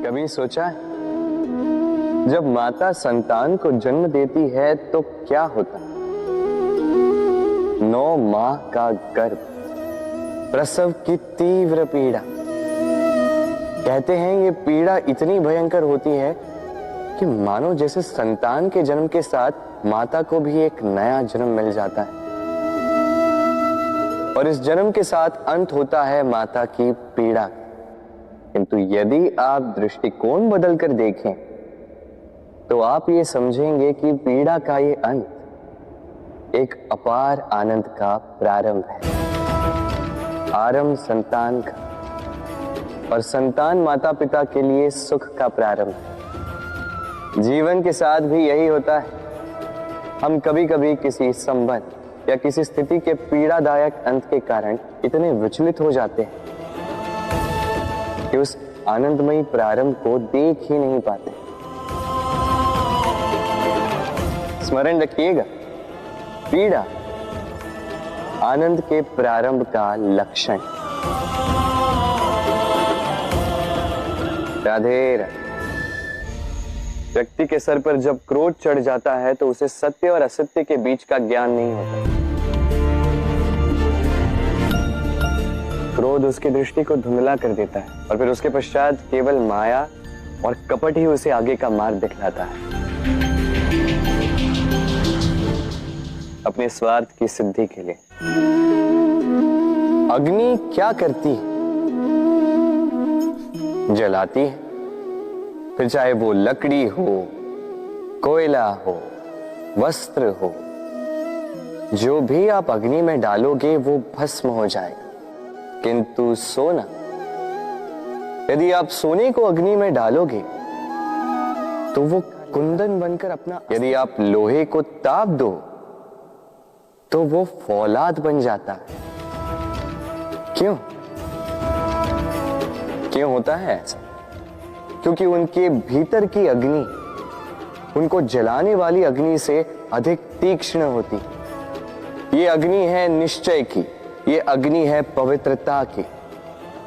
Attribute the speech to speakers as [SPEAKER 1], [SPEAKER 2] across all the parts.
[SPEAKER 1] कभी सोचा है जब माता संतान को जन्म देती है तो क्या होता? 9 माह का गर्भ, प्रसव की तीव्र पीड़ा। कहते हैं ये पीड़ा इतनी भयंकर होती है कि मानो जैसे संतान के जन्म के साथ माता को भी एक नया जन्म मिल जाता है और इस जन्म के साथ अंत होता है माता की पीड़ा। किंतु यदि आप दृष्टिकोण बदलकर देखें तो आप ये समझेंगे कि पीड़ा का ये अंत एक अपार आनंद का प्रारंभ है। आरंभ संतान का और संतान माता पिता के लिए सुख का प्रारंभ है। जीवन के साथ भी यही होता है। हम कभी कभी किसी संबंध या किसी स्थिति के पीड़ादायक अंत के कारण इतने विचलित हो जाते हैं कि उस आनंदमयी प्रारंभ को देख ही नहीं पाते। स्मरण रखिएगा, पीड़ा आनंद के प्रारंभ का लक्षण। राधे राधे। व्यक्ति के सर पर जब क्रोध चढ़ जाता है तो उसे सत्य और असत्य के बीच का ज्ञान नहीं होता। क्रोध उसकी दृष्टि को धुंधला कर देता है और फिर उसके पश्चात केवल माया और कपट ही उसे आगे का मार्ग दिखलाता है। अपने स्वार्थ की सिद्धि के लिए अग्नि क्या करती है? जलाती है। फिर चाहे वो लकड़ी हो, कोयला हो, वस्त्र हो, जो भी आप अग्नि में डालोगे वो भस्म हो जाएगा। किंतु सोना, यदि आप सोने को अग्नि में डालोगे तो वो कुंदन बनकर अपना, यदि आप लोहे को ताप दो तो वो फौलाद बन जाता है। क्यों होता है ऐसा? क्योंकि उनके भीतर की अग्नि उनको जलाने वाली अग्नि से अधिक तीक्ष्ण होती। ये अग्नि है निश्चय की, ये अग्नि है पवित्रता की।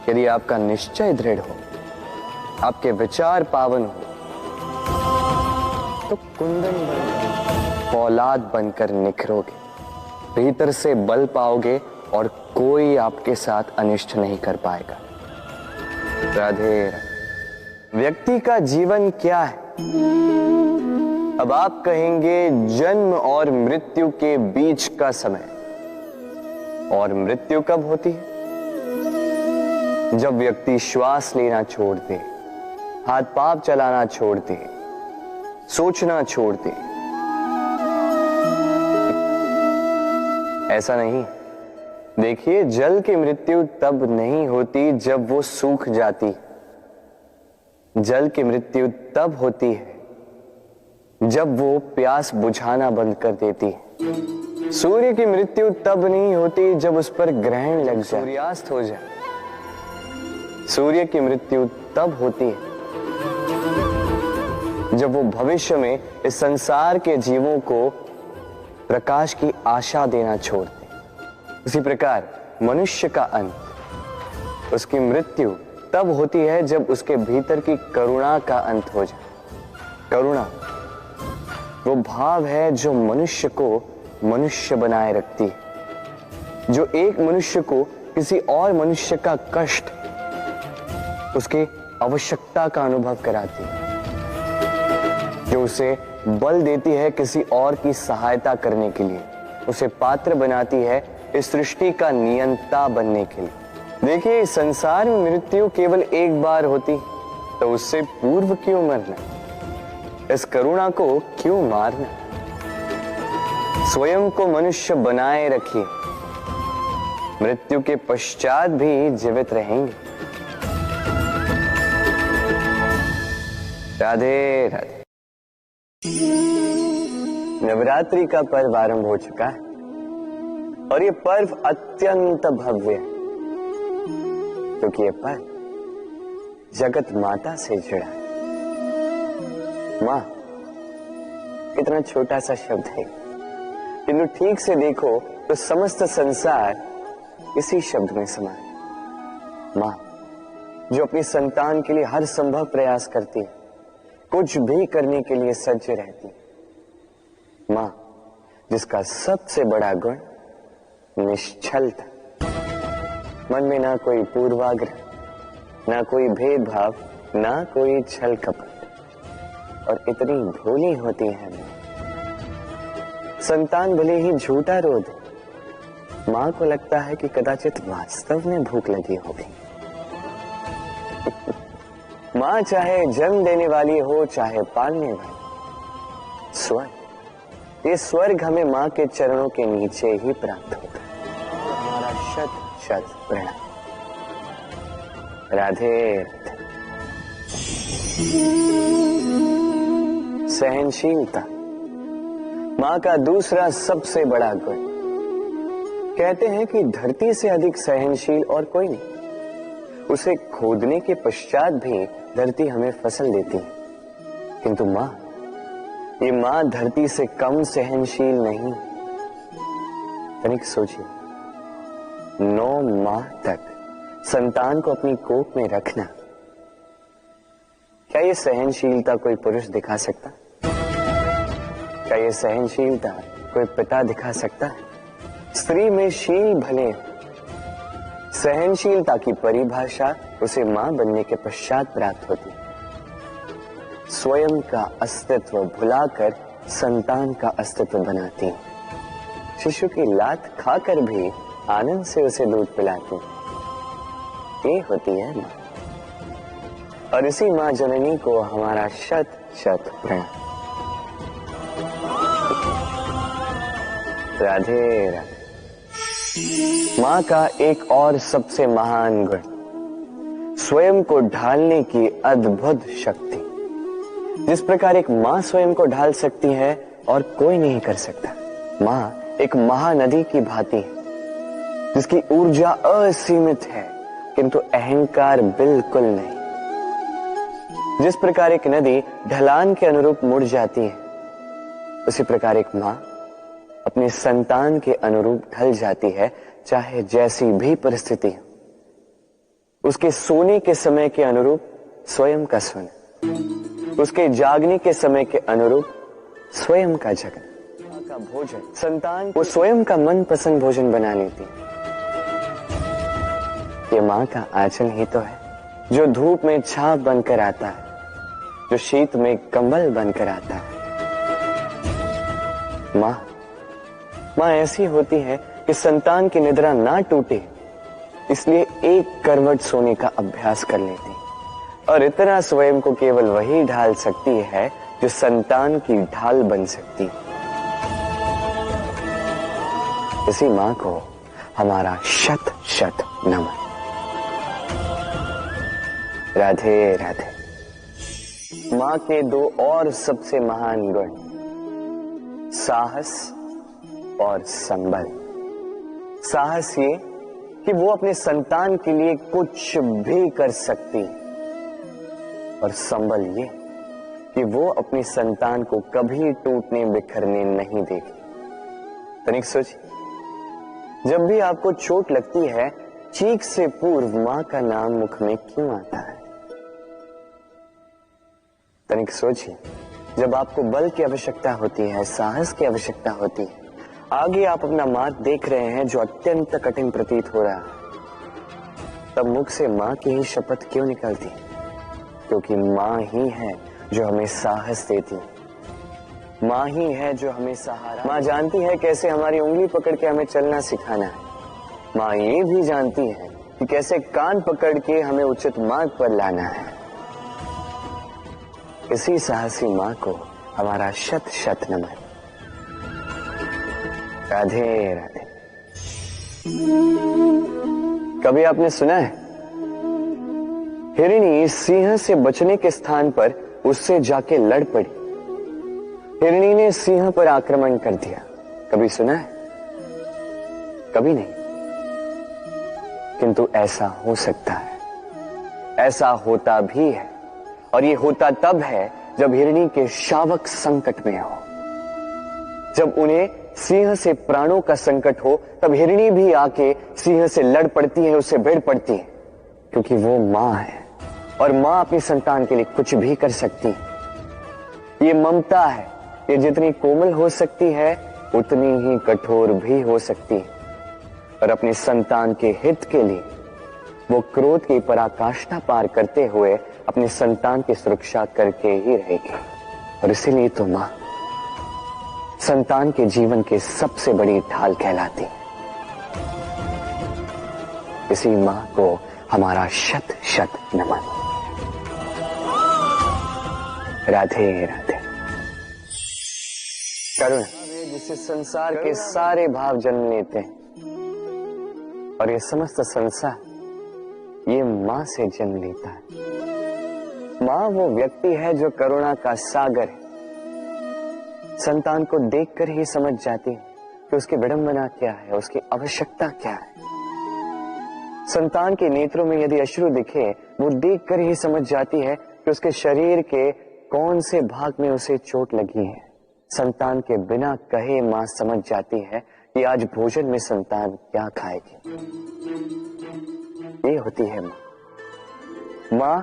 [SPEAKER 1] यदि आपका निश्चय दृढ़ हो, आपके विचार पावन हो, तो कुंदन बनकर, फौलाद बनकर निखरोगे, भीतर से बल पाओगे और कोई आपके साथ अनिष्ट नहीं कर पाएगा। राधे राधे। व्यक्ति का जीवन क्या है? अब आप कहेंगे जन्म और मृत्यु के बीच का समय। और मृत्यु कब होती है? जब व्यक्ति श्वास लेना छोड़ दे, हाथ पांव चलाना छोड़ दे, सोचना छोड़ दे। ऐसा नहीं। देखिए, जल की मृत्यु तब नहीं होती जब वो सूख जाती। जल की मृत्यु तब होती है जब वो प्यास बुझाना बंद कर देती है। सूर्य की मृत्यु तब नहीं होती जब उस पर ग्रहण लग जाए, सूर्यास्त हो जाए। सूर्य की मृत्यु तब होती है जब वो भविष्य में इस संसार के जीवों को प्रकाश की आशा देना छोड़ दे। उसी प्रकार मनुष्य का अंत, उसकी मृत्यु तब होती है जब उसके भीतर की करुणा का अंत हो जाए। करुणा वो भाव है जो मनुष्य को मनुष्य बनाए रखती है, जो एक मनुष्य को किसी और मनुष्य का कष्ट, उसकी आवश्यकता का अनुभव कराती है, जो उसे बल देती है किसी और की सहायता करने के लिए, उसे पात्र बनाती है इस सृष्टि का नियंता बनने के लिए। देखिए, इस संसार में मृत्यु केवल एक बार होती, तो उससे पूर्व क्यों मरना? इस करुणा को क्यों मारना? स्वयं को मनुष्य बनाए रखिए, मृत्यु के पश्चात भी जीवित रहेंगे। राधे राधे। नवरात्रि का पर्व आरंभ हो चुका है और ये पर्व अत्यंत भव्य है, क्योंकि ये पर्व जगत माता से जुड़ा है। मां कितना छोटा सा शब्द है, किंतु ठीक से देखो तो समस्त संसार इसी शब्द में समा है। मां, जो अपनी संतान के लिए हर संभव प्रयास करती है, कुछ भी करने के लिए सज्ज रहती है। मां जिसका सबसे बड़ा गुण निश्चलता, मन में ना कोई पूर्वाग्रह, ना कोई भेदभाव, ना कोई छल कपट, और इतनी भोली होती है मां। संतान भले ही झूठा रो दे, मां को लगता है कि कदाचित वास्तव में भूख लगी होगी। मां चाहे जन्म देने वाली हो चाहे पालने वाली, स्वर्ग, ये स्वर्ग हमें मां के चरणों के नीचे ही प्राप्त होता है। हमारा शत शत प्रणाम। राधे। सहनशीलता मां का दूसरा सबसे बड़ा गुण। कहते हैं कि धरती से अधिक सहनशील और कोई नहीं। उसे खोदने के पश्चात भी धरती हमें फसल देती है, किंतु मां, ये मां धरती से कम सहनशील नहीं। तनिक सोचिए, 9 माह तक संतान को अपनी कोख में रखना, क्या ये सहनशीलता कोई पुरुष दिखा सकता? क्या ये सहनशीलता कोई पिता दिखा सकता है? स्त्री में शील भले, सहनशीलता की परिभाषा उसे मां बनने के पश्चात प्राप्त होती है। स्वयं का अस्तित्व भुलाकर संतान का अस्तित्व बनाती है। शिशु की लात खाकर भी आनंद से उसे दूध पिलाती है। ये होती है मां, और इसी मां जननी को हमारा शत शत प्रणाम। राधे राधे। मां का एक और सबसे महान गुण, स्वयं को ढालने की अद्भुत शक्ति। जिस प्रकार एक मां स्वयं को ढाल सकती है और कोई नहीं कर सकता। मां एक महानदी की भांति है, जिसकी ऊर्जा असीमित है किंतु अहंकार बिल्कुल नहीं। जिस प्रकार एक नदी ढलान के अनुरूप मुड़ जाती है, उसी प्रकार एक मां अपनी संतान के अनुरूप ढल जाती है, चाहे जैसी भी परिस्थिति हो। उसके सोने के समय के अनुरूप स्वयं का सोना, उसके जागने के समय के अनुरूप स्वयं का जगना, का भोजन संतान वो स्वयं का मनपसंद भोजन बना लेती है। ये मां का आंचल ही तो है, जो धूप में छाप बनकर आता है, जो शीत में कंबल बनकर आता है। मां ऐसी होती है कि संतान की निद्रा ना टूटे, इसलिए एक करवट सोने का अभ्यास कर लेती है, और इतना स्वयं को केवल वही ढाल सकती है जो संतान की ढाल बन सकती है। इसी मां को हमारा शत शत नमन। राधे राधे। मां के 2 और सबसे महान गुण, साहस और संबल। साहस ये कि वो अपने संतान के लिए कुछ भी कर सकती है, और संबल ये कि वो अपनी संतान को कभी टूटने बिखरने नहीं देगी। तनिक सोचिए, जब भी आपको चोट लगती है, चीख से पूर्व मां का नाम मुख में क्यों आता है? तनिक सोचिए, जब आपको बल की आवश्यकता होती है, साहस की आवश्यकता होती है, आगे आप अपना मार्ग देख रहे हैं जो अत्यंत कठिन प्रतीत हो रहा है, तब मुख से मां की ही शपथ क्यों निकलती? क्योंकि मां ही है जो हमें साहस देती है। मां ही है जो हमें सहारा। मां जानती है कैसे हमारी उंगली पकड़ के हमें चलना सिखाना है। मां ये भी जानती है कि कैसे कान पकड़ के हमें उचित मार्ग पर लाना है। इसी साहसी मां को हमारा शत शत नमन। राधे राधे। कभी आपने सुना है, हिरणी सिंह से बचने के स्थान पर उससे जाके लड़ पड़ी। हिरणी ने सिंह पर आक्रमण कर दिया। कभी सुना है? कभी नहीं। किंतु ऐसा हो सकता है, ऐसा होता भी है, और ये होता तब है जब हिरणी के शावक संकट में हो। जब उन्हें सिंह से प्राणों का संकट हो, तब हिरणी भी आके सिंह से लड़ पड़ती है, उससे भिड़ पड़ती है। क्योंकि वो माँ है और माँ अपनी संतान के लिए कुछ भी कर सकती है। ये ममता है, ये जितनी कोमल हो सकती है उतनी ही कठोर भी हो सकती है, और अपनी संतान के हित के लिए वो क्रोध की पराकाष्ठा पार करते हुए अपनी संतान की सुरक्षा करके ही रहेगी। और इसीलिए तो माँ संतान के जीवन के सबसे बड़ी ढाल कहलाती है। इसी मां को हमारा शत शत नमन। राधे राधे। करुण जिससे संसार के सारे भाव जन्म लेते हैं, और ये समस्त संसार ये मां से जन्म लेता है। मां वो व्यक्ति है जो करुणा का सागर है। संतान को देखकर ही समझ जाती है कि उसकी विडंबना क्या है, उसकी आवश्यकता क्या है। संतान के नेत्रों में यदि अश्रु दिखे, वो देखकर ही समझ जाती है कि उसके शरीर के कौन से भाग में उसे चोट लगी है। संतान के बिना कहे मां समझ जाती है कि आज भोजन में संतान क्या खाएगी। ये होती है मां। मां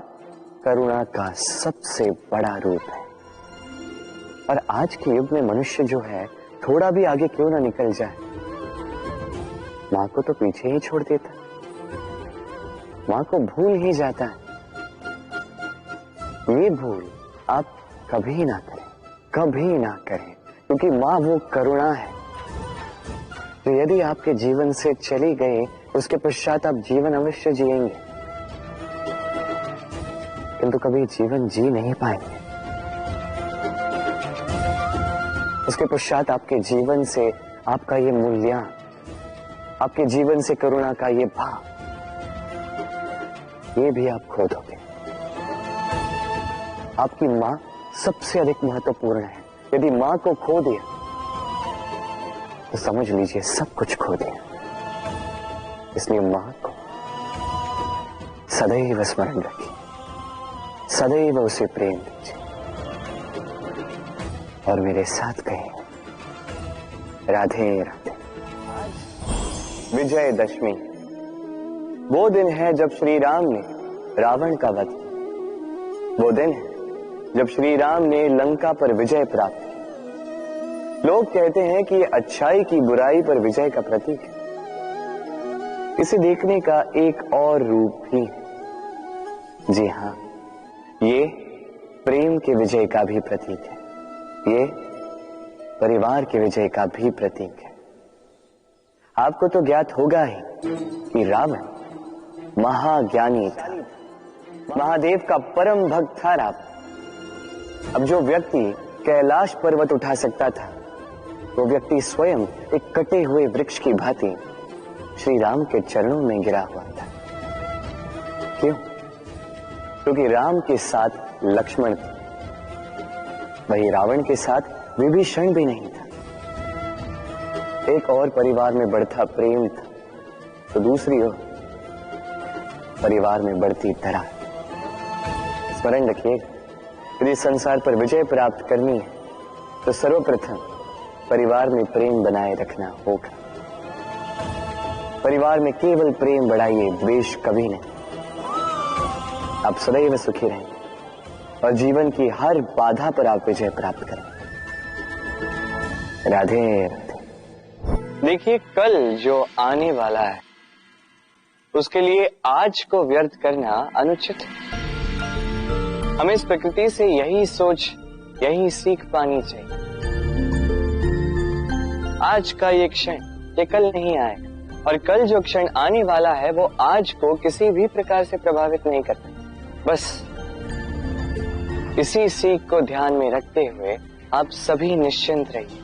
[SPEAKER 1] करुणा का सबसे बड़ा रूप है। और आज के युग में मनुष्य जो है थोड़ा भी आगे क्यों ना निकल जाए, मां को तो पीछे ही छोड़ देता, मां को भूल ही जाता है। ये भूल आप कभी ना करें, कभी ना करें, क्योंकि मां वो करुणा है जो यदि आपके जीवन से चली गई उसके पश्चात आप जीवन अवश्य जिएंगे, किंतु कभी जीवन जी नहीं पाएंगे। उसके पश्चात आपके जीवन से आपका ये मूल्यांकन, आपके जीवन से करुणा का ये भाव, ये भी आप खो दोगे। आपकी मां सबसे अधिक महत्वपूर्ण है। यदि मां को खो दिया तो समझ लीजिए सब कुछ खो दिया। इसलिए मां को सदैव स्मरण रखिए, सदैव उसे प्रेम दीजिए, और मेरे साथ कहें राधे राधे। विजयदशमी वो दिन है जब श्री राम ने रावण का वध किया। वो दिन है जब श्री राम ने लंका पर विजय प्राप्त की। लोग कहते हैं कि ये अच्छाई की बुराई पर विजय का प्रतीक है। इसे देखने का एक और रूप भी है। जी हां, ये प्रेम के विजय का भी प्रतीक है, ये परिवार के विजय का भी प्रतीक है। आपको तो ज्ञात होगा ही कि रावण महाज्ञानी था, महादेव का परम भक्त था रावण। अब जो व्यक्ति कैलाश पर्वत उठा सकता था, वो व्यक्ति स्वयं एक कटे हुए वृक्ष की भांति श्री राम के चरणों में गिरा हुआ था। क्यों? क्योंकि राम के साथ लक्ष्मण था, वही रावण के साथ विभीषण भी नहीं था। एक और परिवार में बढ़ता प्रेम था, तो दूसरी ओर परिवार में बढ़ती दरार। स्मरण रखिए, यदि संसार पर विजय प्राप्त करनी है तो सर्वप्रथम परिवार में प्रेम बनाए रखना होगा। परिवार में केवल प्रेम बढ़ाइए, द्वेष कभी नहीं। आप सदैव सुखी रहेंगे और जीवन की हर बाधा पर आप विजय प्राप्त करें। राधे राधे। देखिए, कल जो आने वाला है उसके लिए आज को व्यर्थ करना अनुचित है। हमें इस प्रकृति से यही सोच, यही सीख पानी चाहिए। आज का ये क्षण ये कल नहीं आएगा, और कल जो क्षण आने वाला है वो आज को किसी भी प्रकार से प्रभावित नहीं करता। बस इसी सीख को ध्यान में रखते हुए आप सभी निश्चिंत रहिए।